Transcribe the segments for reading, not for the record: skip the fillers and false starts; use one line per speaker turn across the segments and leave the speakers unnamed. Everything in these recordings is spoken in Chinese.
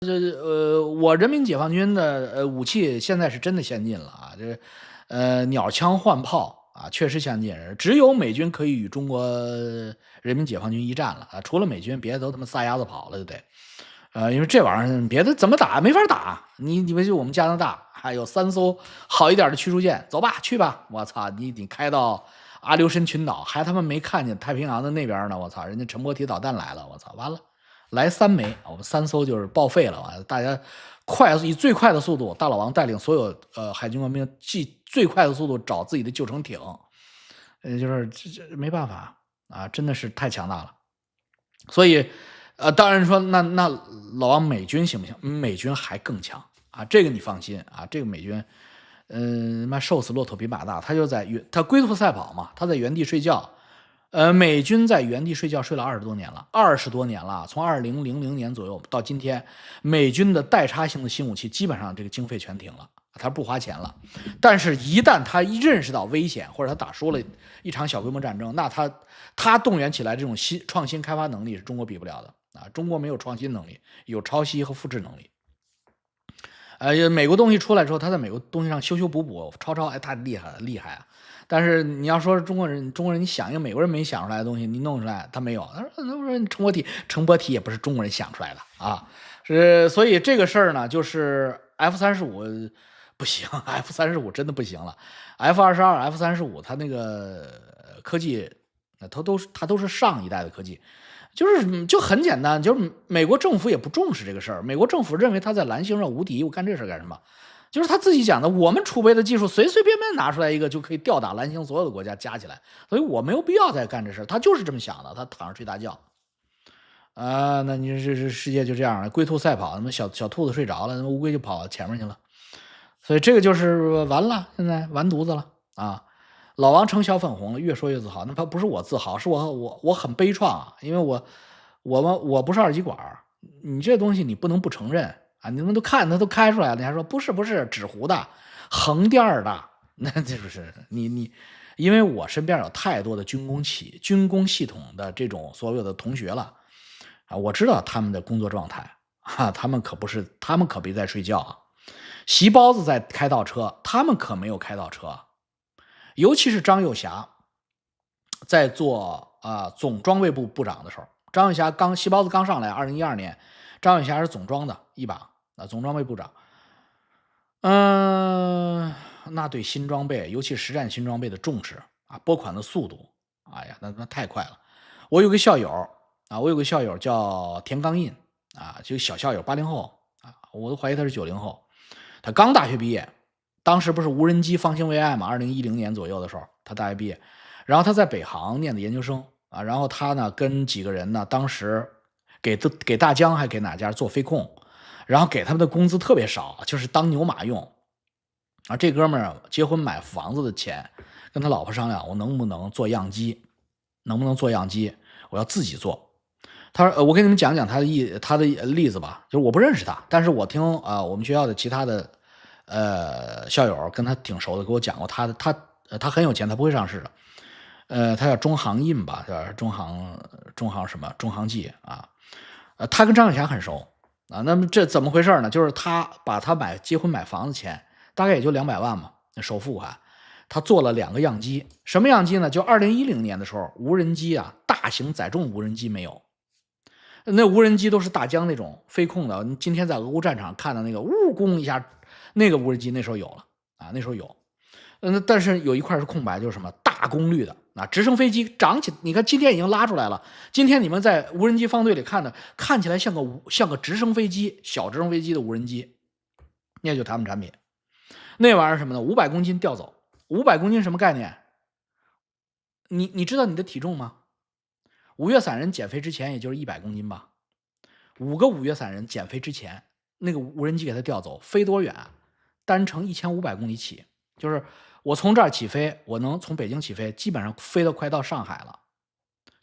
我人民解放军的武器现在是真的先进了啊，鸟枪换炮啊，确实先进。只有美军可以与中国人民解放军一战了啊，除了美军，别的都他妈撒丫子跑了，就得。因为这玩意儿别的怎么打没法打，你们就我们加拿大还有3艘好一点的驱逐舰，走吧去吧，我操，你开到阿留申群岛，还他妈没看见太平洋的那边呢，我操，人家乘波体导弹来了，我操，完了。来3枚，我们3艘就是报废了啊！大家以最快的速度，大老王带领所有海军官兵，最快的速度找自己的救生艇，就是这没办法啊，真的是太强大了。所以，当然说那老王美军行不行？美军还更强啊，这个你放心啊，这个美军，妈瘦死骆驼比马大，他龟兔赛跑嘛，他在原地睡觉。美军在原地睡觉睡了20多年了，从2000年左右到今天，美军的代差性的新武器基本上这个经费全停了，他不花钱了。但是，一旦他认识到危险，或者他打输了一场小规模战争，那他动员起来这种创新开发能力是中国比不了的啊！中国没有创新能力，有抄袭和复制能力。美国东西出来之后，他在美国东西上修补补，抄，哎，太厉害啊！但是你要说中国人你想一个美国人没想出来的东西，你弄出来，他没有。他说乘波体也不是中国人想出来的啊，所以这个事儿呢，就是 F-35不行，F-35真的不行了，F-22、F-35它那个科技，它都是上一代的科技。就很简单，就是美国政府也不重视这个事儿。美国政府认为他在蓝星上无敌，我干这事干什么？就是他自己讲的，我们储备的技术随随便便拿出来一个就可以吊打蓝星所有的国家加起来，所以我没有必要再干这事儿。他就是这么想的，他躺着睡大觉。那你这世界就这样了，龟兔赛跑，那么小兔子睡着了，那么乌龟就跑前面去了。所以这个就是完了，现在完犊子了啊！老王成小粉红了，越说越自豪。那不是我自豪，是我很悲怆啊，因为我不是二极管，你这东西你不能不承认啊！你们都看，他都开出来了，你还说不是纸糊的，横垫的，那就是你，因为我身边有太多的军工系统的这种所有的同学了啊，我知道他们的工作状态啊，他们可别在睡觉啊，席包子在开倒车，他们可没有开倒车。尤其是张又侠在做总装备部部长的时候，席包子刚上来，2012年，张又侠是总装的一把总装备部长。那对新装备，尤其实战新装备的重视啊，拨款的速度，哎呀，那太快了。我有个校友叫田刚印啊，就小校友80后啊，我都怀疑他是90后，他刚大学毕业。当时不是无人机方兴未艾嘛？2010年左右的时候，他大学毕业，然后他在北航念的研究生啊，然后他呢跟几个人呢，当时给大疆还给哪家做飞控，然后给他们的工资特别少，就是当牛马用。啊，这哥们儿结婚买房子的钱，跟他老婆商量，我能不能做样机？我要自己做。他说：“我给你们讲讲他的例子吧，就是我不认识他，但是我听我们学校的其他的。”校友跟他挺熟的，给我讲过他很有钱，他不会上市的。他叫中航印吧，叫中航什么中航技啊。他跟张小霞很熟啊。那么这怎么回事呢？就是他把他结婚买房子钱，大概也就200万嘛，首付款。他做了2个样机，什么样机呢？就2010年的时候，无人机啊，大型载重无人机没有。那无人机都是大疆那种飞控的，你今天在俄乌战场看到那个呜咣一下。那个无人机那时候有了啊，那时候有，但是有一块是空白，就是什么大功率的啊，直升飞机长起，你看今天已经拉出来了，今天你们在无人机方队里看起来像个直升飞机，小直升飞机的无人机，那就他们产品。那玩意儿什么呢？500公斤调走，500公斤什么概念？你知道你的体重吗？五岳散人减肥之前也就是100公斤吧，5个五岳散人减肥之前，那个无人机给他调走，飞多远？单程1500公里起，就是我从这儿起飞，我能从北京起飞，基本上飞得快到上海了。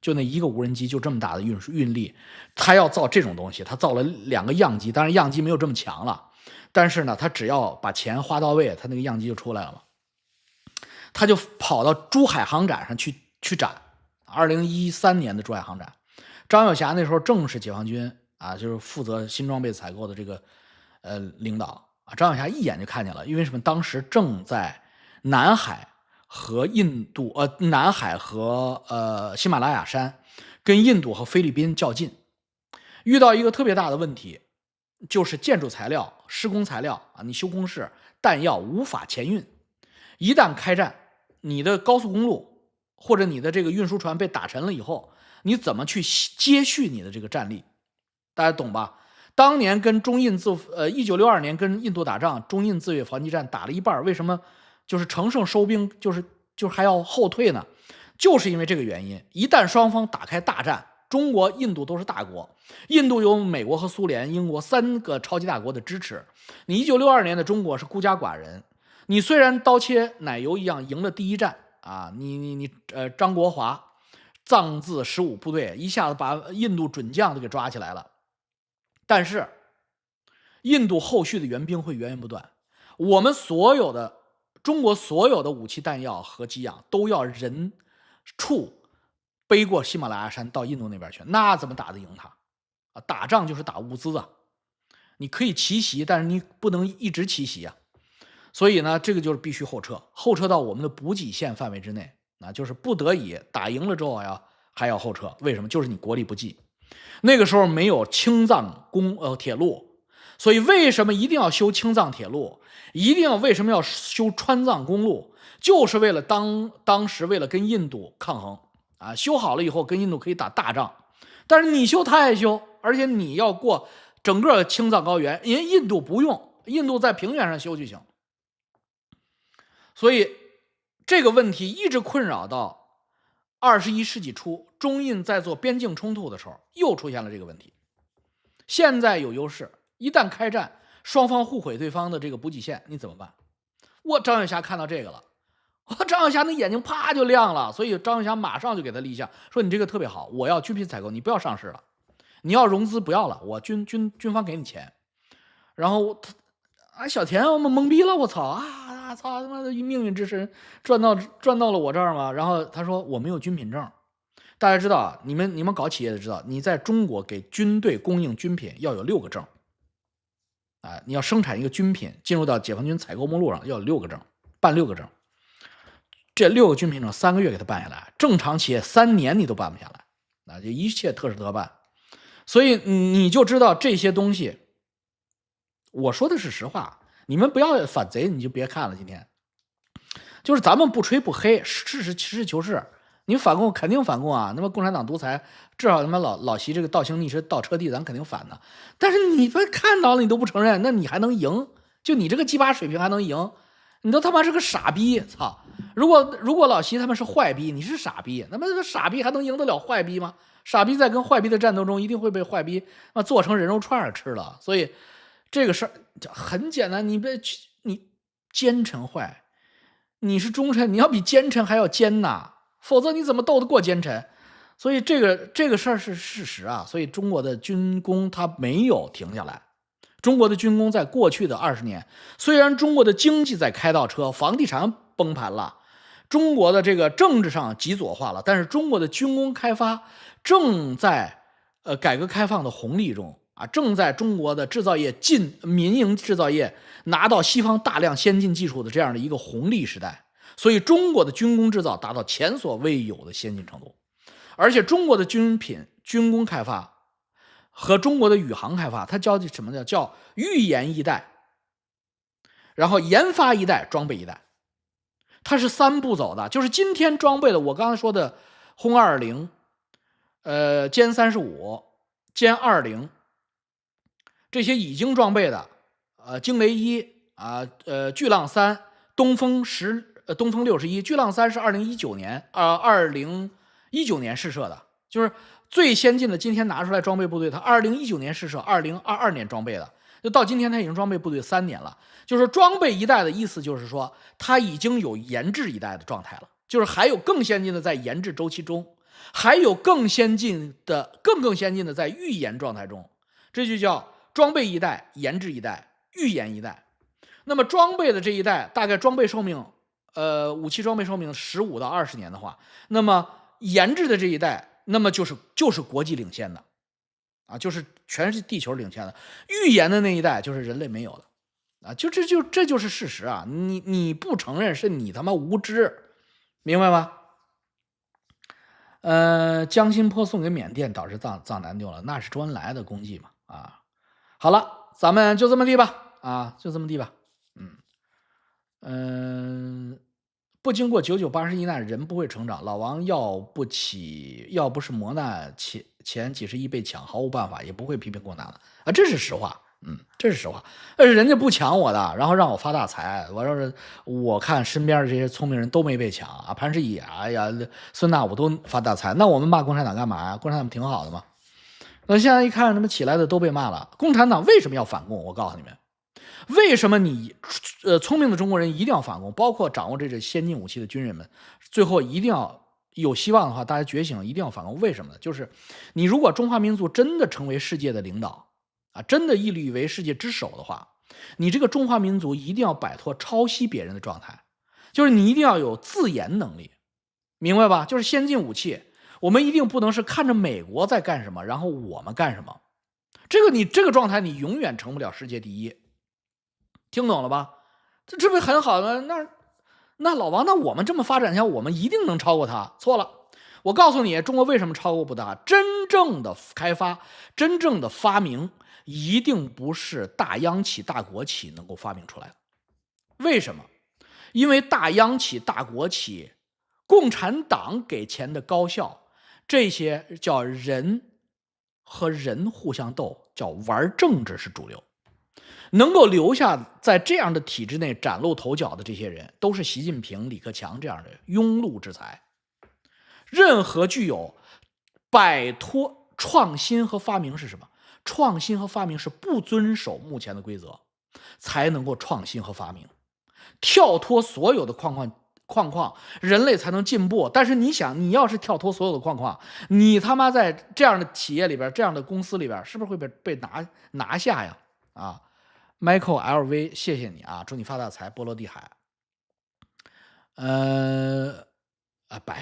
就那一个无人机就这么大的运力，他要造这种东西，他造了2个样机，当然样机没有这么强了，但是呢，他只要把钱花到位，他那个样机就出来了嘛。他就跑到珠海航展上去展，2013年的珠海航展，张小霞那时候正是解放军啊，就是负责新装备采购的这个领导啊，张小霞一眼就看见了，因为什么？当时正在南海和印度南海和喜马拉雅山跟印度和菲律宾较劲，遇到一个特别大的问题，就是建筑材料、施工材料啊，你修工事弹药无法前运，一旦开战，你的高速公路或者你的这个运输船被打沉了以后，你怎么去接续你的这个战力？大家懂吧？当年跟中印1962年跟印度打仗，中印自卫防击战打了一半，为什么就是乘胜收兵，就是还要后退呢？就是因为这个原因。一旦双方打开大战，中国、印度都是大国，印度有美国和苏联、英国3个超级大国的支持。你1962年的中国是孤家寡人，你虽然刀切奶油一样赢了第一战啊，你张国华藏自15部队一下子把印度准将都给抓起来了，但是印度后续的援兵会源源不断，我们中国所有的武器弹药和给养都要人畜背过喜马拉雅山到印度那边去，那怎么打得赢他啊？打仗就是打物资啊，你可以奇袭，但是你不能一直奇袭啊。所以呢，这个就是必须后撤，后撤到我们的补给线范围之内，那就是不得已打赢了之后还要后撤。为什么？就是你国力不济。那个时候没有青藏铁路，所以为什么一定要修青藏铁路？为什么要修川藏公路？就是为了当时为了跟印度抗衡啊，修好了以后跟印度可以打大仗。但是你修他也修，而且你要过整个青藏高原，人印度不用，印度在平原上修就行。所以这个问题一直困扰到21世纪初，中印在做边境冲突的时候，又出现了这个问题。现在有优势，一旦开战，双方互毁对方的这个补给线，你怎么办？张小霞看到这个了，张小霞那眼睛啪就亮了，所以张小霞马上就给他立项，说你这个特别好，我要军品采购，你不要上市了，你要融资不要了，我军方给你钱。然后小田我们懵逼了，我操啊！操他妈的命运之神转到了我这儿吗？然后他说我没有军品证。大家知道，你们搞企业的知道，你在中国给军队供应军品要有6个证啊，你要生产一个军品进入到解放军采购目录上要有6个证，办6个证。这6个军品证3个月给他办下来，正常企业3年你都办不下来，啊，就一切特事特办。所以你就知道这些东西。我说的是实话，你们不要反贼，你就别看了。今天就是咱们不吹不黑，实事求是。你反共肯定反共啊，那么共产党独裁，至少他妈老习这个倒行逆施、倒车地，咱肯定反的。但是你们看到了，你都不承认，那你还能赢？就你这个鸡巴水平还能赢？你都他妈是个傻逼！操！如果老习他们是坏逼，你是傻逼，那么傻逼还能赢得了坏逼吗？傻逼在跟坏逼的战斗中，一定会被坏逼做成人肉串吃了。所以这个事儿很简单，你奸臣坏，你是忠臣，你要比奸臣还要奸呐，否则你怎么斗得过奸臣？所以这个事儿是事实啊。所以中国的军工它没有停下来。中国的军工在过去的20年，虽然中国的经济在开倒车，房地产崩盘了，中国的这个政治上极左化了，但是中国的军工开发正在改革开放的红利中啊，正在中国的制造业民营制造业拿到西方大量先进技术的这样的一个红利时代，所以中国的军工制造达到前所未有的先进程度，而且中国的军工开发和中国的宇航开发，它叫什么叫预研一代，然后研发一代，装备一代，它是3步走的。就是今天装备的，我刚才说的轰20、歼35、歼20这些已经装备的，惊雷1巨浪3、东风61，巨浪3是2019年试射的，就是最先进的。今天拿出来装备部队，它2019年试射，2022年装备的，就到今天它已经装备部队3年了。就是装备一代的意思，就是说它已经有研制一代的状态了，就是还有更先进的在研制周期中，还有更先进的在预研状态中，这就叫装备一代、研制一代、预研一代。那么装备的这一代大概装备寿命，武器装备寿命15到20年的话，那么研制的这一代，那么就是国际领先的啊，就是全是地球领先的。预言的那一代就是人类没有的啊，这就是事实啊！你不承认是你他妈无知，明白吗？江心坡送给缅甸导致藏南丢了，那是周恩来的功绩嘛啊！好了，咱们就这么地吧啊，就这么地吧。嗯不经过9981难，人不会成长。老王要不是磨难前几十亿被抢，毫无办法，也不会批评共产党啊，这是实话。这是实话。人家不抢我的，然后让我发大财。我看身边的这些聪明人都没被抢啊，潘石屹啊呀、孙大武都发大财，那我们骂共产党干嘛呀？共产党挺好的嘛。那现在一看，他们起来的都被骂了。共产党为什么要反共？我告诉你们。为什么你聪明的中国人一定要反攻？包括掌握这先进武器的军人们，最后一定要有希望的话，大家觉醒，一定要反攻。为什么呢？就是你如果中华民族真的成为世界的领导啊，真的屹立为世界之首的话，你这个中华民族一定要摆脱抄袭别人的状态，就是你一定要有自研能力，明白吧？就是先进武器，我们一定不能是看着美国在干什么，然后我们干什么。你这个状态，你永远成不了世界第一。听懂了吧？这不是很好的？那老王，那我们这么发展下，我们一定能超过他。错了，我告诉你，中国为什么超过不他？真正的开发，真正的发明，一定不是大央企、大国企能够发明出来的。为什么？因为大央企、大国企，共产党给钱的高校，这些叫人和人互相斗，叫玩政治是主流。能够留下在这样的体制内崭露头角的这些人，都是习近平、李克强这样的庸碌之才。任何具有摆脱创新和发明是什么？创新和发明是不遵守目前的规则，才能够创新和发明，跳脱所有的框框，人类才能进步。但是你想，你要是跳脱所有的框框，你他妈在这样的企业里边、这样的公司里边，是不是会被拿下呀？啊！ Michael LV， 谢谢你啊，祝你发大财，波罗的海。100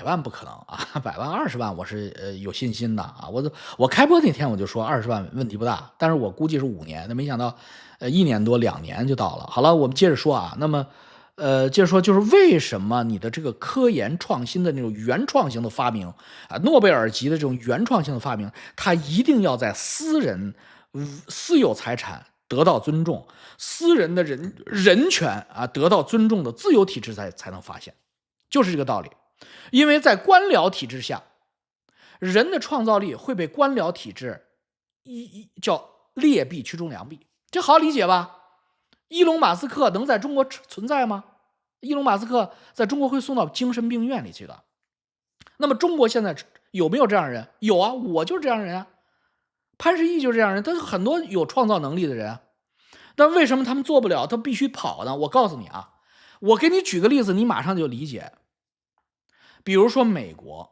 万不可能啊，100万20万我是有信心的啊。我开播那天我就说20万问题不大，但是我估计是5年，那没想到1年多2年就到了。好了，我们接着说啊，那么接着说，就是为什么你的这个科研创新的那种原创性的发明啊，诺贝尔级的这种原创性的发明，它一定要在私有财产得到尊重，私人的人权啊得到尊重的自由体制才能发现，就是这个道理。因为在官僚体制下，人的创造力会被官僚体制叫劣币驱逐良币，这好理解吧？伊隆马斯克能在中国存在吗？伊隆马斯克在中国会送到精神病院里去的。那么中国现在有没有这样的人？有啊，我就是这样的人啊。潘石屹就是这样的人，他是很多有创造能力的人，但为什么他们做不了？他必须跑呢？我告诉你啊，我给你举个例子，你马上就理解。比如说美国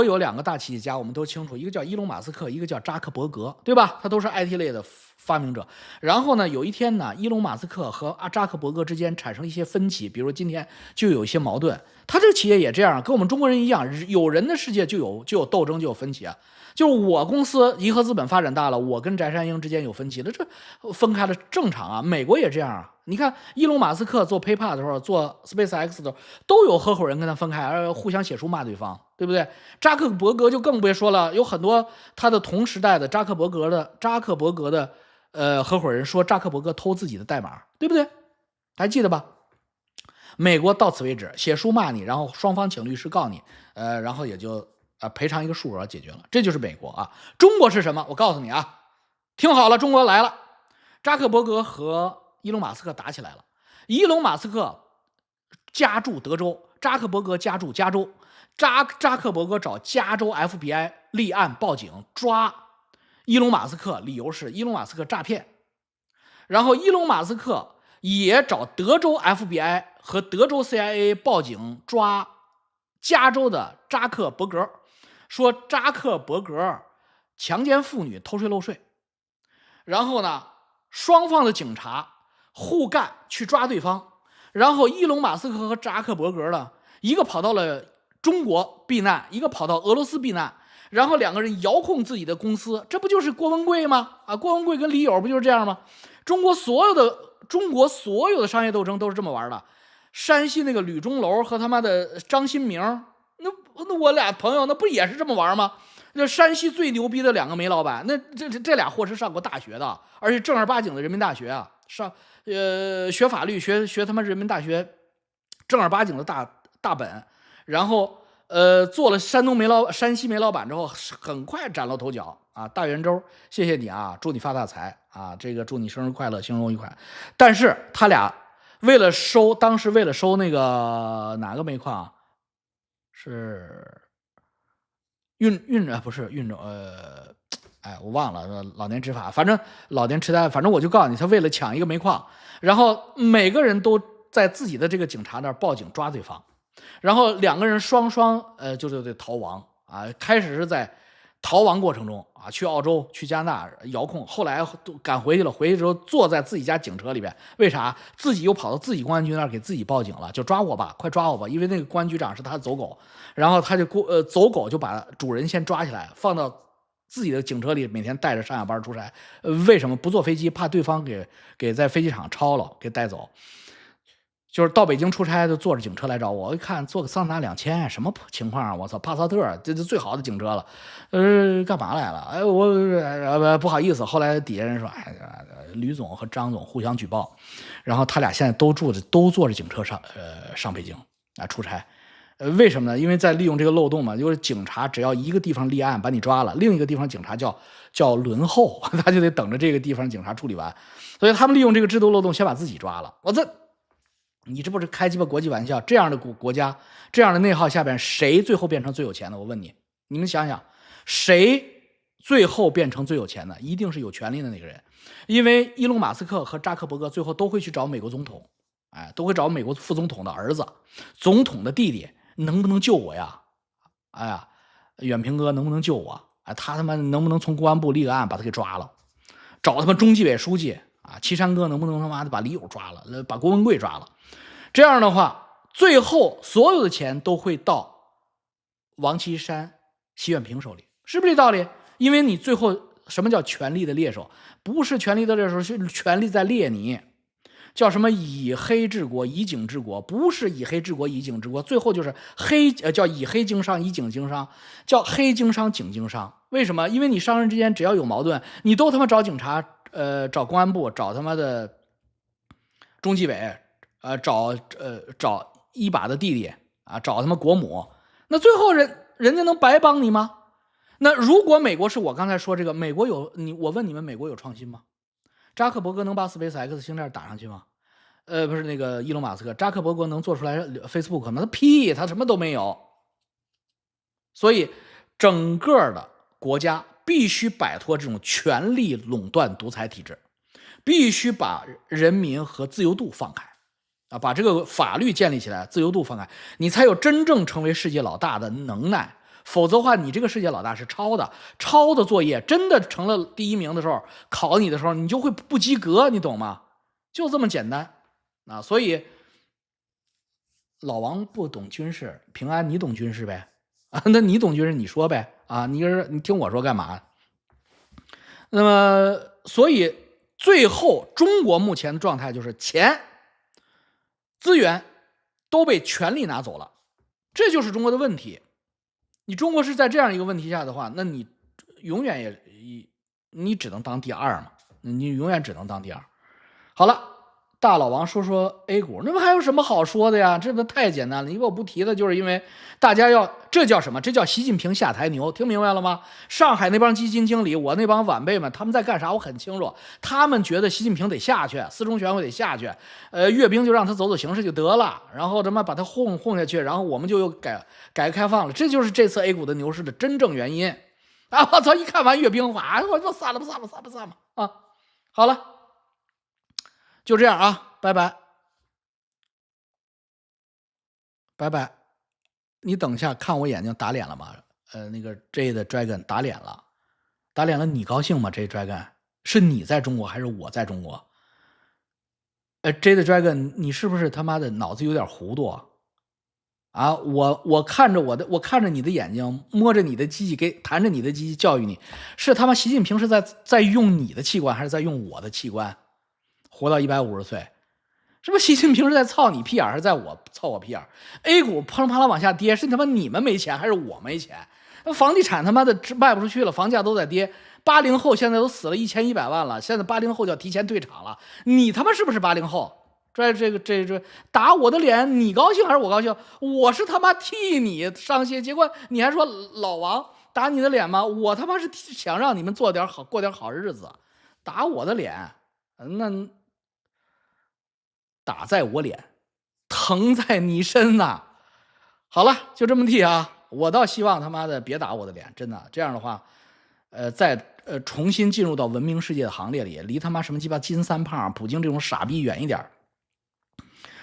有2个大企业家，我们都清楚，一个叫伊隆马斯克，一个叫扎克伯格，对吧？他都是 IT 类的发明者。然后呢，有一天呢，伊隆马斯克和扎克伯格之间产生了一些分歧，比如今天就有一些矛盾。他这个企业也这样，跟我们中国人一样，有人的世界就有斗争，就有分歧啊。就是我公司颐和资本发展大了，我跟翟山鹰之间有分歧，那这分开了正常啊。美国也这样啊。你看伊隆马斯克做 PayPal 的时候，做 SpaceX 的时候，都有合伙人跟他分开，而互相写书骂对方，对不对？扎克伯格就更别说了，有很多他的同时代的扎克伯格的合伙人说扎克伯格偷自己的代码，对不对？还记得吧？美国到此为止，写书骂你，然后双方请律师告你，然后也就赔偿一个数额解决了，这就是美国啊。中国是什么？我告诉你啊，听好了，中国来了。扎克伯格和伊隆马斯克打起来了，伊隆马斯克家住德州，扎克伯格家住加州。扎克伯格找加州 FBI 立案报警抓伊隆马斯克，理由是伊隆马斯克诈骗。然后伊隆马斯克也找德州 FBI 和德州 CIA 报警抓加州的扎克伯格，说扎克伯格强奸妇女、偷税漏税。然后呢，双方的警察互干去抓对方。然后伊隆马斯克和扎克伯格呢，一个跑到了中国避难，一个跑到俄罗斯避难。然后两个人遥控自己的公司，这不就是郭文贵吗？啊，郭文贵跟李友不就是这样吗？中国所有的商业斗争都是这么玩的。山西那个吕钟楼和他妈的张新明，那我俩朋友那不也是这么玩吗？那山西最牛逼的两个煤老板，那这俩货是上过大学的，而且正儿八经的人民大学啊，学法律学他妈人民大学正儿八经的大本，然后做了山西煤老板之后，很快崭露头角啊！大圆周，谢谢你啊，祝你发大财啊！这个祝你生日快乐，兴隆愉快。但是他俩当时为了收那个哪个煤矿啊，是不是运哎，我忘了，老年执法，反正老年痴呆，反正我就告诉你，他为了抢一个煤矿，然后每个人都在自己的这个警察那儿报警抓对方，然后两个人双就得逃亡啊。开始是在逃亡过程中啊，去澳洲、去加拿大遥控，后来都赶回去了，回去之后坐在自己家警车里边，为啥？自己又跑到自己公安局那儿给自己报警了，就抓我吧，快抓我吧！因为那个公安局长是他的走狗，然后他就走狗就把主人先抓起来，放到自己的警车里，每天带着上下班出差。为什么不坐飞机？怕对方给在飞机场抄了，给带走。就是到北京出差，就坐着警车来找我。我一看，坐个桑塔纳2000，什么情况啊？我操，帕萨特，这是最好的警车了。干嘛来了？哎，我不好意思。后来底下人说，哎，吕总和张总互相举报，然后他俩现在都坐着警车上北京啊出差。为什么呢？因为在利用这个漏洞嘛，就是警察只要一个地方立案把你抓了，另一个地方警察叫轮候，他就得等着这个地方警察处理完，所以他们利用这个制度漏洞先把自己抓了。你这不是开鸡巴国际玩笑？这样的国家，这样的内耗下边，谁最后变成最有钱的？我问你，你们想想，谁最后变成最有钱的？一定是有权利的那个人，因为伊隆马斯克和扎克伯格最后都会去找美国总统，哎，都会找美国副总统的儿子、总统的弟弟，能不能救我呀？哎呀，远平哥能不能救我？哎，他妈能不能从公安部立个案把他给抓了？找他妈中纪委书记啊，岐山哥能不能他妈的把李友抓了，把郭文贵抓了？这样的话，最后所有的钱都会到王岐山、习远平手里，是不是这道理？因为你最后什么叫权力的猎手？不是权力的猎手，是权力在猎你。叫什么以黑治国，以警治国，不是以黑治国，以警治国，最后就是叫以黑经商，以警经商，叫黑经商，警经商。为什么？因为你商人之间只要有矛盾，你都他妈找警察，找公安部，找他妈的中纪委。找一把的弟弟啊，找他妈国母，那最后人家能白帮你吗？那如果美国是我刚才说这个，美国我问你们，美国有创新吗？扎克伯格能把 SpaceX 星链打上去吗？不是那个伊隆马斯克，扎克伯格能做出来 Facebook 吗？他屁，他什么都没有。所以整个的国家必须摆脱这种权力垄断独裁体制，必须把人民和自由度放开。啊，把这个法律建立起来，自由度放开，你才有真正成为世界老大的能耐。否则的话，你这个世界老大是抄的作业，真的成了第一名的时候，考你的时候，你就会不及格，你懂吗？就这么简单啊！所以老王不懂军事，平安你懂军事呗？啊，那你懂军事，你说呗？啊，你听我说干嘛？那么，所以最后中国目前的状态就是钱。资源都被权力拿走了，这就是中国的问题。你中国是在这样一个问题下的话，那你永远你只能当第二嘛，你永远只能当第二。好了，大老王说 A 股，那么还有什么好说的呀？这个太简单了。你我不提的就是因为大家这叫什么？这叫习近平下台牛，听明白了吗？上海那帮基金经理，我那帮晚辈们，他们在干啥？我很清楚。他们觉得习近平得下去，四中全会得下去，阅兵就让他走走形势就得了，然后他妈把他轰下去，然后我们就又改革开放了。这就是这次 A 股的牛市的真正原因啊！我操！一看完阅兵，哇，我说散了吧啊！好了。就这样啊，拜拜，拜拜。你等一下，看我眼睛打脸了吗？那个 J 的 Dragon 打脸了，你高兴吗？J Dragon 是你在中国还是我在中国？J 的 Dragon 你是不是他妈的脑子有点糊涂啊？啊，我看着我看着你的眼睛，摸着你的鸡鸡，弹着你的鸡鸡教育你，是他妈习近平是在用你的器官，还是在用我的器官？活到150岁，是不是习近平是在操你屁眼，还是在操我屁眼？A 股啪啦啪啦往下跌，是他妈你们没钱，还是我没钱？房地产他妈的卖不出去了，房价都在跌。80后现在都死了1100万了，现在80后就要提前退场了。你他妈是不是80后？这打我的脸，你高兴还是我高兴？我是他妈替你伤心，结果你还说老王打你的脸吗？我他妈是想让你们过点好日子，打我的脸，那打在我脸，疼在你身呐。好了，就这么地啊。我倒希望他妈的别打我的脸，真的。这样的话，再重新进入到文明世界的行列里，离他妈什么鸡巴金三胖、普京这种傻逼远一点。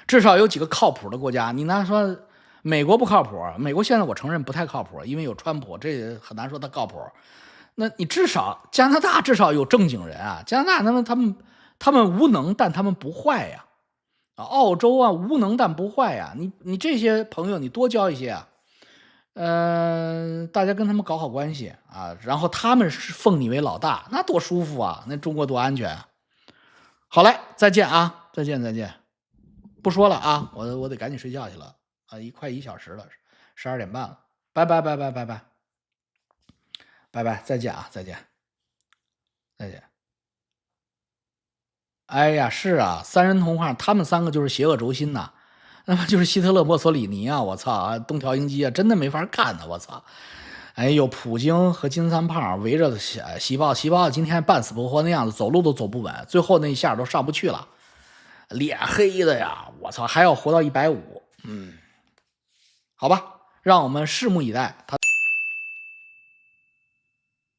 至少有几个靠谱的国家。你那说美国不靠谱，美国现在我承认不太靠谱，因为有川普，这也很难说他靠谱。那你至少加拿大至少有正经人啊，加拿大他们无能，但他们不坏呀。澳洲啊，无能但不坏呀。你这些朋友你多交一些啊。大家跟他们搞好关系啊，然后他们是奉你为老大，那多舒服啊！那中国多安全啊！好嘞，再见啊，再见。不说了啊，我得赶紧睡觉去了啊，快1小时了，12点半了，拜拜，再见啊，再见。哎呀，是啊，三人同框，他们3个就是邪恶轴心呐，那么就是希特勒、墨索里尼啊，我操啊，东条英机啊，真的没法干呢，我操！哎呦，普京和金三胖围着习豹今天半死不活那样子，走路都走不稳，最后那一下都上不去了，脸黑的呀，我操，还要活到150，好吧，让我们拭目以待。